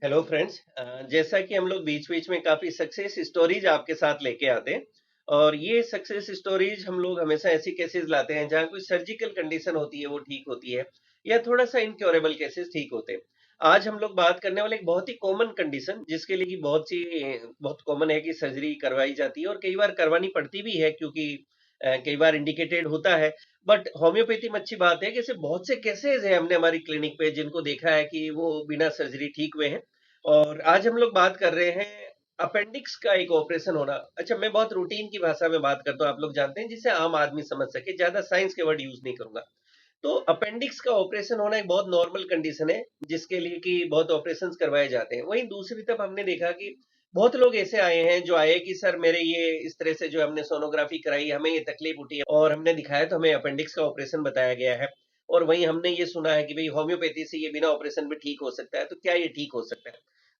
Hello friends. जैसा कि हम लोग बीच बीच में काफी सक्सेस स्टोरीज आपके साथ लेके आते हैं। और ये सक्सेस स्टोरीज हम लोग हमेशा ऐसी केसेस लाते हैं जहाँ कोई सर्जिकल कंडीशन होती है वो ठीक होती है, या थोड़ा सा इनक्योरेबल केसेस ठीक होते हैं। आज हम लोग बात करने वाले एक बहुत ही कॉमन कंडीशन जिसके लिए कि बहुत कॉमन है कि सर्जरी करवाई जाती है और कई बार करवानी पड़ती भी है, क्योंकि कई बार इंडिकेटेड होता है। बट होम्योपैथी में अच्छी बात है कि ऐसे बहुत से केसेस हैं हमने हमारी क्लिनिक पे जिनको देखा है कि वो बिना सर्जरी ठीक हुए हैं। और आज हम लोग बात कर रहे हैं अपेंडिक्स का एक ऑपरेशन होना। अच्छा, मैं बहुत रूटीन की भाषा में बात करता हूँ, आप लोग जानते हैं, जिसे आम आदमी समझ सके, ज्यादा साइंस के वर्ड यूज नहीं करूंगा। तो अपेंडिक्स का ऑपरेशन होना एक बहुत नॉर्मल कंडीशन है जिसके लिए कि बहुत ऑपरेशंस करवाए जाते हैं। वहीं दूसरी तरफ हमने देखा कि बहुत लोग ऐसे आए हैं जो आए कि सर मेरे ये इस तरह से जो हमने सोनोग्राफी कराई, हमें ये तकलीफ उठी है और हमने दिखाया तो हमें अपेंडिक्स का ऑपरेशन बताया गया है। और वहीं हमने ये सुना है कि भाई होम्योपैथी से ये बिना ऑपरेशन में ठीक हो सकता है, तो क्या ये ठीक हो सकता है?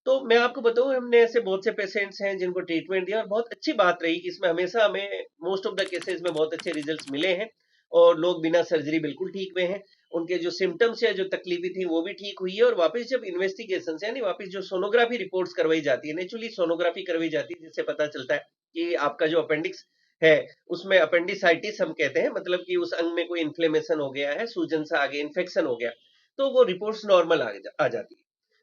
तो मैं आपको बताऊं, हमने ऐसे बहुत से पेशेंट्स हैं जिनको ट्रीटमेंट दिया और बहुत अच्छी बात रही कि इसमें हमेशा हमें मोस्ट ऑफ द केसेस में बहुत अच्छे रिजल्ट्स मिले हैं। और लोग बिना सर्जरी बिल्कुल ठीक हुए हैं। उनके जो सिम्टम्स या जो तकलीफें थी वो भी ठीक हुई है। और वापस जब इन्वेस्टिगेशन यानी वापस जो सोनोग्राफी रिपोर्ट्स करवाई जाती है, नेचुरली सोनोग्राफी करवाई जाती है, जिससे पता चलता है कि आपका जो अपेंडिक्स है उसमें अपेंडिसाइटिस हम कहते हैं, मतलब कि उस अंग में कोई इन्फ्लेमेशन हो गया है, सूजन सा आगे इन्फेक्शन हो गया, तो वो रिपोर्ट्स नॉर्मल आ जाती है।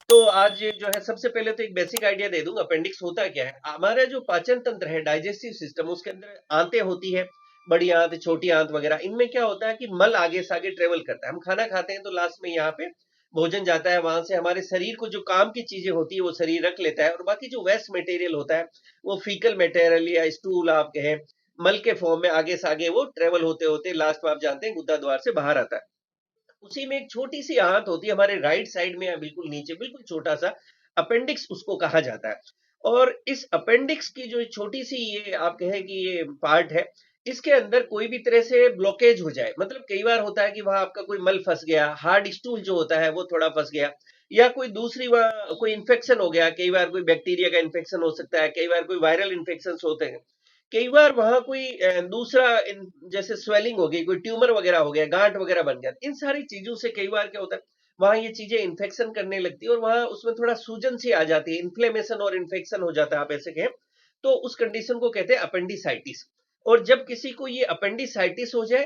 तो आज जो है सबसे पहले तो एक बेसिक आइडिया दे दूंगा अपेंडिक्स होता क्या है। हमारा जो पाचन तंत्र है, डाइजेस्टिव सिस्टम, उसके अंदर आंतें होती है, बड़ी आंत, छोटी आंत वगैरह। इनमें क्या होता है कि मल आगे से आगे ट्रेवल करता है। हम खाना खाते हैं तो लास्ट में यहाँ पे भोजन जाता है, वहां से हमारे शरीर को जो काम की चीजें होती है वो शरीर रख लेता है, और बाकी जो वेस्ट मटेरियल होता है वो फीकल मटेरियल या स्टूल आप कहें, मल के फॉर्म में आगे से आगे वो ट्रेवल होते होते लास्ट में आप जानते हैं गुद्दा द्वार से बाहर आता है। उसी में एक छोटी सी आंत होती है हमारे राइट साइड में, या बिल्कुल नीचे, बिल्कुल छोटा सा अपेंडिक्स उसको कहा जाता है। और इस अपेंडिक्स की जो छोटी सी ये आप कहें कि ये पार्ट है, इसके अंदर कोई भी तरह से ब्लॉकेज हो जाए, मतलब कई बार होता है कि वहां आपका कोई मल फंस गया, हार्ड स्टूल जो होता है वो थोड़ा फंस गया, या कोई दूसरी वहां कोई इन्फेक्शन हो गया। कई बार कोई बैक्टीरिया का इन्फेक्शन हो सकता है, कई बार कोई वायरल इन्फेक्शन होते हैं, कई बार वहां कोई दूसरा जैसे स्वेलिंग हो गई, कोई ट्यूमर वगैरह हो गया, गांठ वगैरह बन गया। इन सारी चीजों से कई बार क्या होता है, वहां ये चीजें इन्फेक्शन करने लगती है और वहां उसमें थोड़ा सूजन सी आ जाती है, इन्फ्लेमेशन और इन्फेक्शन हो जाता है, आप ऐसे कहें। तो उस कंडीशन को कहते हैं अपेंडिसाइटिस। और जब किसी को ये अपेंडिसाइटिस हो जाए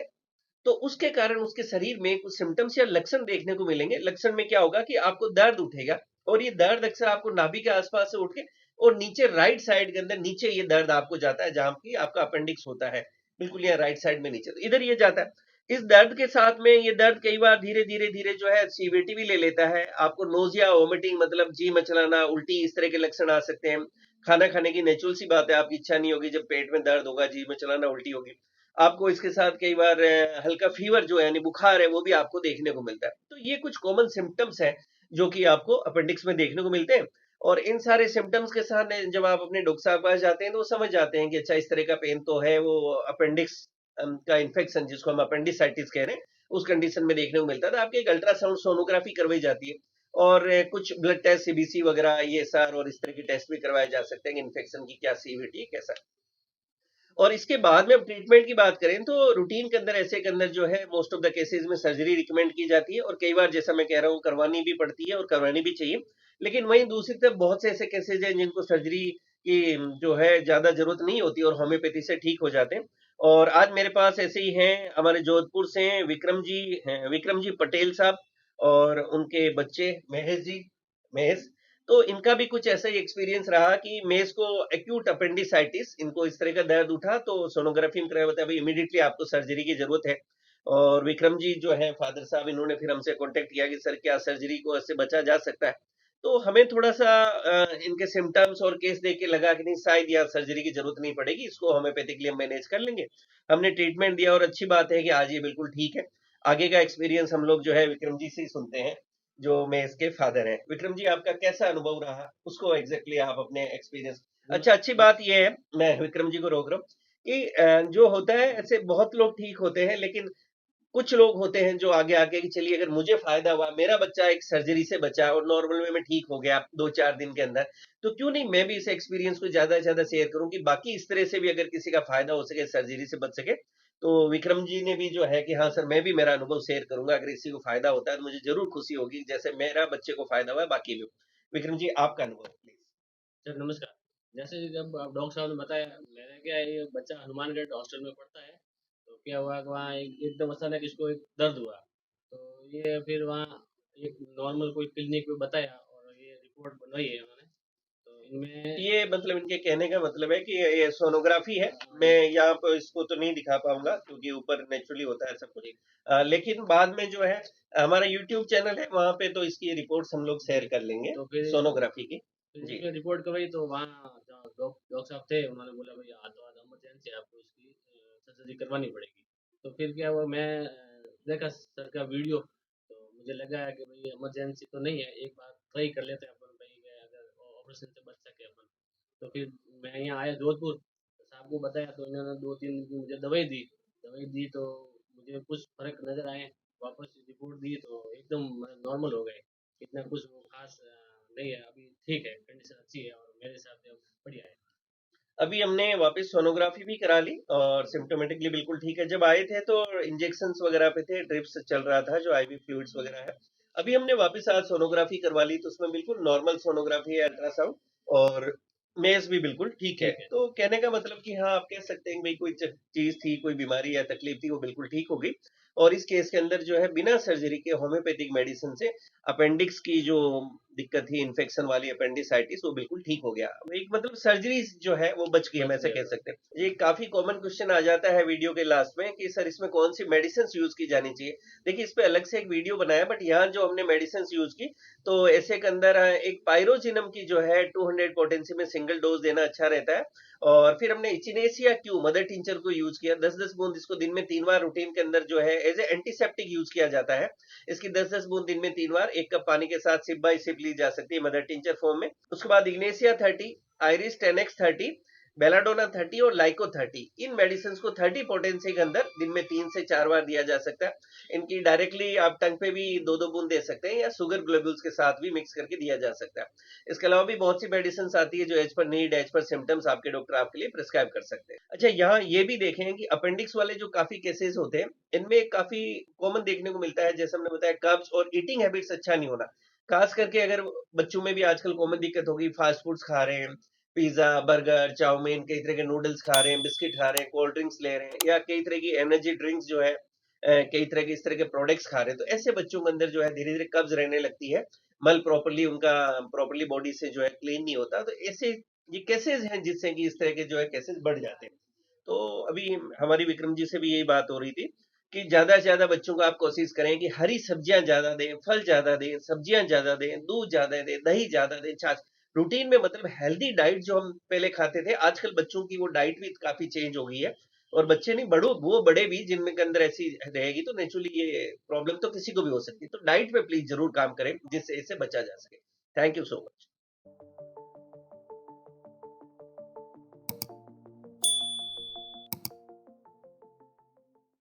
तो उसके कारण उसके शरीर में कुछ सिम्टम्स या लक्षण देखने को मिलेंगे। लक्षण में क्या होगा कि आपको दर्द उठेगा, और ये दर्द अक्सर आपको नाभि के आसपास से उठ के और नीचे राइट साइड के अंदर नीचे ये दर्द आपको जाता है, जहां की आपका अपेंडिक्स होता है, बिल्कुल यहाँ राइट साइड में नीचे, तो इधर ये जाता है। इस दर्द के साथ में ये दर्द कई बार धीरे धीरे धीरे जो है सीवियरिटी भी ले लेता है। आपको नोजिया, वोमिटिंग, मतलब जी मचलाना, उल्टी, इस तरह के लक्षण आ सकते हैं। खाना खाने की नेचुरल सी बात है, आपकी इच्छा नहीं होगी, जब पेट में दर्द होगा, जी मचलाना, उल्टी होगी। आपको इसके साथ कई बार हल्का फीवर जो है यानी बुखार है वो भी आपको देखने को मिलता है। तो ये कुछ कॉमन सिम्टम्स हैं जो कि आपको अपेंडिक्स में देखने को मिलते हैं। और इन सारे सिम्टम्स के साथ जब आप अपने डॉक्टर साहब के पास जाते हैं तो वो समझ जाते हैं कि अच्छा इस तरह का पेन तो है, वो अपेंडिक्स का इन्फेक्शन जिसको हम अपेंडिसाइटिस कह रहे हैं, उस कंडीशन में देखने को मिलता है। तो आपकी एक अल्ट्रासाउंड सोनोग्राफी करवाई जाती है, और कुछ ब्लड टेस्ट, सीबीसी वगैरह, ये सर और इस तरह की टेस्ट भी करवाए जा सकते हैं कि इन्फेक्शन की क्या सीवियरिटी कैसा है। और इसके बाद में ट्रीटमेंट की बात करें तो रूटीन के अंदर ऐसे के अंदर जो है मोस्ट ऑफ द केसेस में सर्जरी रिकमेंड की जाती है, और कई बार जैसा मैं कह रहा हूँ करवानी भी पड़ती है और करवानी भी चाहिए। लेकिन वहीं दूसरी तरफ बहुत से ऐसे केसेस हैं जिनको सर्जरी की जो है ज्यादा जरूरत नहीं होती और होम्योपैथी से ठीक हो जाते हैं। और आज मेरे पास ऐसे ही हैं, हमारे जोधपुर से हैं विक्रम जी, हैं विक्रम जी पटेल साहब, और उनके बच्चे महेश जी, महेश। तो इनका भी कुछ ऐसा ही एक्सपीरियंस रहा कि मेज को एक्यूट अपेंडिसाइटिस, इनको इस तरह का दर्द उठा तो सोनोग्राफी में कराया, बताया भाई इमीडिएटली आपको सर्जरी की जरूरत है। और विक्रम जी जो है फादर साहब, इन्होंने फिर हमसे कांटेक्ट किया कि सर क्या सर्जरी को ऐसे बचा जा सकता है? तो हमें थोड़ा सा इनके सिम्टम्स और केस देख के लगा कि नहीं, शायद यार सर्जरी की जरूरत नहीं पड़ेगी, इसको होम्योपैथिकली हम मैनेज कर लेंगे। हमने ट्रीटमेंट दिया और अच्छी बात है कि आज ये बिल्कुल ठीक है। आगे का एक्सपीरियंस हम लोग जो है विक्रम जी से ही सुनते हैं, जो मैं इसके फादर हैं। विक्रम जी, आपका कैसा अनुभव रहा, उसको एग्जैक्टली आप अपने एक्सपीरियंस। अच्छा, अच्छी बात यह है, मैं विक्रम जी को रोक रहा हूँ कि जो होता है ऐसे बहुत लोग ठीक होते हैं, लेकिन कुछ लोग होते हैं जो आगे आके कि चलिए अगर मुझे फायदा हुआ, मेरा बच्चा एक सर्जरी से बचा और नॉर्मल वे में ठीक हो गया 2-4 दिन के अंदर, तो क्यों नहीं मैं भी इस एक्सपीरियंस को ज्यादा से ज्यादा शेयर करूं कि बाकी इस तरह से भी अगर किसी का फायदा हो सके, सर्जरी से बच सके। तो विक्रम जी ने भी जो है कि हाँ सर, मैं भी मेरा अनुभव शेयर करूंगा, अगर किसी को फायदा होता है तो मुझे जरूर खुशी होगी, जैसे मेरा बच्चे को फायदा हुआ है बाकी भी। विक्रम जी, आपका अनुभव प्लीज। सर नमस्कार। जैसे जब अब डॉक्टर साहब ने बताया, मैंने क्या है, ये बच्चा हनुमानगढ़ हॉस्टल में पढ़ता है। तो क्या हुआ कि वहाँ एकदम अचानक इसको एक दर्द हुआ। तो ये फिर वहाँ एक नॉर्मल कोई क्लिनिक में बताया और ये रिपोर्ट बनवाई है उन्होंने। तो इनमें ये मतलब इनके कहने का मतलब है कि ये सोनोग्राफी है। मैं यहाँ पर इसको तो नहीं दिखा पाऊंगा क्योंकि ऊपर नेचुरली होता है सब कुछ। ठीक लेकिन बाद में जो है हमारा यूट्यूब चैनल है, वहां पे तो इसकी रिपोर्ट्स हम लोग जी। शेयर कर लेंगे, तो सोनोग्राफी की। फिर जी। इसमें रिपोर्ट करवाई तो वहाँ डॉक्टर साहब थे, उन्होंने बोला भाई हाथों हाथ इमरजेंसी आपको इसकी सर्जरी करवानी पड़ेगी। तो फिर क्या हुआ, मैं देखा सर का वीडियो। तो मुझे लगा कि भाई इमरजेंसी तो नहीं है, एक बार ट्राई कर लेते हैं अपन भाई कि अगर ऑपरेशन से बच सके अपन। तो फिर मैं यहाँ आया जोधपुर, तो साहब को बताया तो इन्होंने 2-3 दिन की मुझे दवाई दी तो मुझे कुछ फर्क नज़र आए। वापस रिपोर्ट दी तो एकदम नॉर्मल हो गए। इतना कुछ वो खास नहीं है अभी, ठीक है, कंडीशन अच्छी है और मेरे हिसाब से अब बढ़िया है। अभी हमने वापस सोनोग्राफी भी करा ली और सिम्टोमेटिकली बिल्कुल ठीक है। जब आए थे तो इंजेक्शंस वगैरह पे थे, ड्रिप्स चल रहा था, जो आईवी फ्लूइड्स वगैरह है। अभी हमने वापस आज सोनोग्राफी करवा ली तो उसमें बिल्कुल नॉर्मल सोनोग्राफी है, अल्ट्रासाउंड, और मेज भी बिल्कुल ठीक है। ठीक है। तो कहने का मतलब कि हाँ, आप कह सकते हैं कि भाई कोई चीज थी, कोई बीमारी या तकलीफ थी, वो बिल्कुल ठीक हो गई। और इस केस के अंदर जो है बिना सर्जरी के होम्योपैथिक मेडिसिन से अपेंडिक्स की जो दिक्कत थी, इन्फेक्शन वाली अपेंडिसाइटिस, वो बिल्कुल ठीक हो गया। एक मतलब सर्जरी जो है वो बच गई, हम बच ऐसा गया कह सर। सकते हैं। ये काफी कॉमन क्वेश्चन आ जाता है वीडियो के लास्ट में कि सर इसमें कौन सी मेडिसिन यूज की जानी चाहिए। देखिए, इस पे अलग से एक वीडियो बनाया, बट यहाँ जो हमने मेडिसिन यूज की, तो ऐसे के अंदर एक पायरोजिनम की जो है 200 पोटेंसी में सिंगल डोज देना अच्छा रहता है। और फिर हमने इचिनेसिया क्यू मदर टिंचर को यूज किया, 10-10 बूंद इसको दिन में 3 बार रूटीन के अंदर जो है एज ए एंटीसेप्टिक यूज किया जाता है। इसकी 10-10 बूंद दिन में 3 बार 1 कप पानी के साथ सिप बाय सिप ली जा सकती है मदर टिंचर फॉर्म में। उसके बाद इग्नेशिया 30, आयरिस 10x30, बेलाडोना 30 और लाइको 30, इन मेडिसिन को 30 पोटेंसी के अंदर दिन में 3 से 4 बार दिया जा सकता है। इनकी डायरेक्टली आप टंग पे भी 2-2 बूंद दे सकते हैं या शुगर ग्लोब्यूल्स के साथ भी मिक्स करके दिया जा सकता है। इसके अलावा भी बहुत सी मेडिसिन आती है जो as per need, as per symptoms आपके डॉक्टर आपके लिए प्रिस्क्राइब कर सकते हैं। अच्छा, यहाँ ये भी देखें कि अपेंडिक्स वाले जो काफी केसेस होते हैं, इनमें काफी कॉमन देखने को मिलता है, जैसे हमने बताया, कब्ज और ईटिंग हैबिट्स अच्छा नहीं होना। खास करके अगर बच्चों में भी आजकल कॉमन दिक्कत होगी, फास्ट फूड्स खा रहे हैं, पिज्जा, बर्गर, चाउमीन, कई तरह के नूडल्स खा रहे हैं, बिस्किट खा रहे हैं, कोल्ड ड्रिंक्स ले रहे हैं, या कई तरह की एनर्जी ड्रिंक्स जो है, कई तरह के इस तरह के प्रोडक्ट्स खा रहे हैं, तो ऐसे बच्चों के अंदर जो है धीरे धीरे कब्ज रहने लगती है। मल प्रॉपरली उनका प्रॉपरली बॉडी से जो है क्लीन नहीं होता, तो ऐसे ये केसेस हैं जिससे कि इस तरह के जो है केसेस बढ़ जाते हैं। तो अभी हमारी विक्रम जी से भी यही बात हो रही थी कि ज्यादा से ज्यादा बच्चों को आप कोशिश करें कि हरी सब्जियां ज्यादा दें, फल ज्यादा दें, सब्जियां ज्यादा दें, दूध ज्यादा दें, दही ज्यादा दें, छाछ। रूटीन में मतलब हेल्दी डाइट जो हम पहले खाते थे, आजकल बच्चों की वो डाइट भी काफी चेंज हो गई है। और बच्चे नहीं, बड़ो वो बड़े भी जिनमें के अंदर ऐसी रहेगी तो नेचुरली ये प्रॉब्लम तो किसी को भी हो सकती है। तो डाइट पे प्लीज जरूर काम करें जिससे इसे बचा जा सके। Thank you so much.